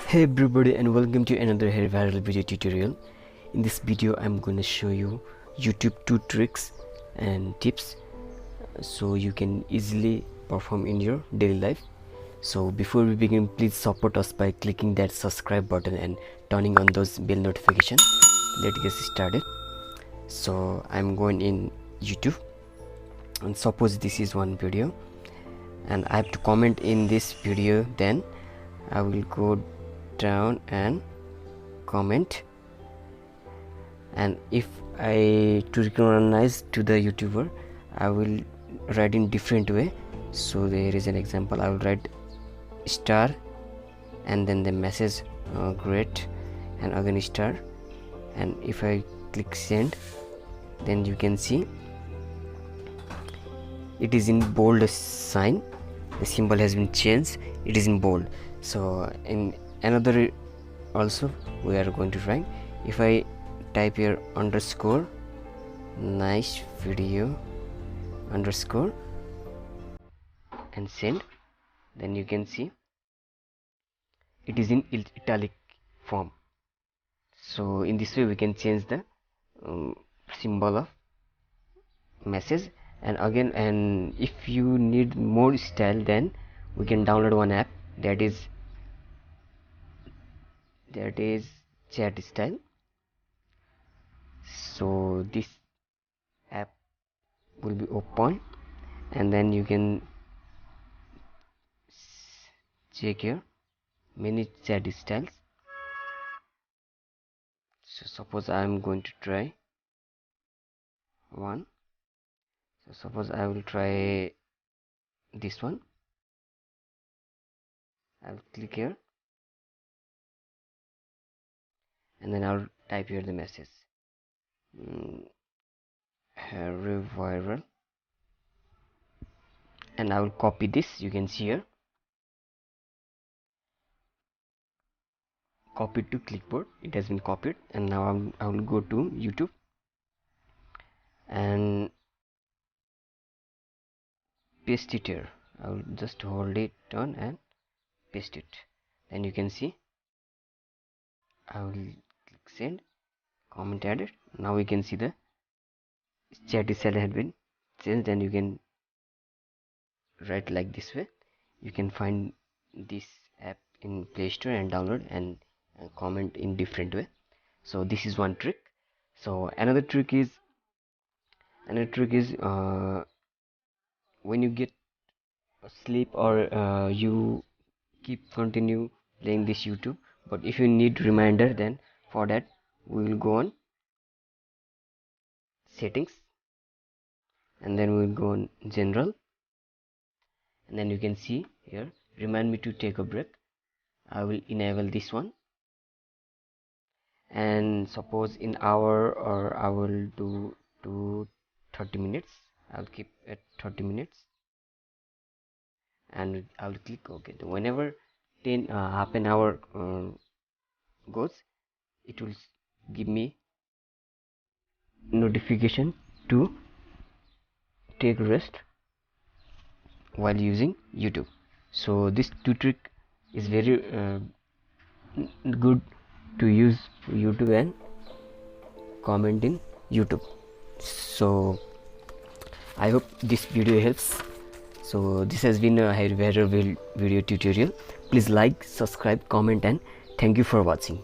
Hey everybody, and welcome to another viral video tutorial. In this video I'm going to show you YouTube 2 tricks and tips so you can easily perform in your daily life. So before we begin, please support us by clicking that subscribe button and turning on those bell notifications. Let's get started. So I'm going in YouTube, and suppose this is one video and I have to comment in this video. Then I will go down and comment, and if I to recognize to the YouTuber, I will write in different way. So there is an example. I will write star and then the message great, and again star, and if I click send, then you can see it is in bold sign. The symbol has been changed, it is in bold. So in another also we are going to try. If I type here underscore nice video underscore and send, then you can see it is in italic form. So in this way we can change the symbol of message. And again, and if you need more style, then we can download one app that is chat style. So this app will be open, and then you can check here many chat styles. So suppose I am going to try one. So suppose I will try this one. I will click here, and then I'll type here the message Harry viral, and I will copy this. You can see here, copied to clipboard. It has been copied, and now I will go to YouTube and paste it here. I will just hold it down and paste it. Then you can see I will click send, comment added. Now we can see the chat style had been changed, and you can write like this way. You can find this app in Play Store and download and comment in different way. So this is one trick. So another trick is when you get sleep, or you keep continue playing this YouTube, but if you need reminder, then for that we will go on settings, and then we will go on general, and then you can see here remind me to take a break. I will enable this one, and suppose in hour, or I will do to 30 minutes. I'll keep at 30 minutes, and I will click OK. Whenever half an hour goes, it will give me notification to take rest while using YouTube. So this two trick is very good to use YouTube and comment in YouTube. So I hope this video helps. So this has been a viral video tutorial. Please like, subscribe, comment, and thank you for watching.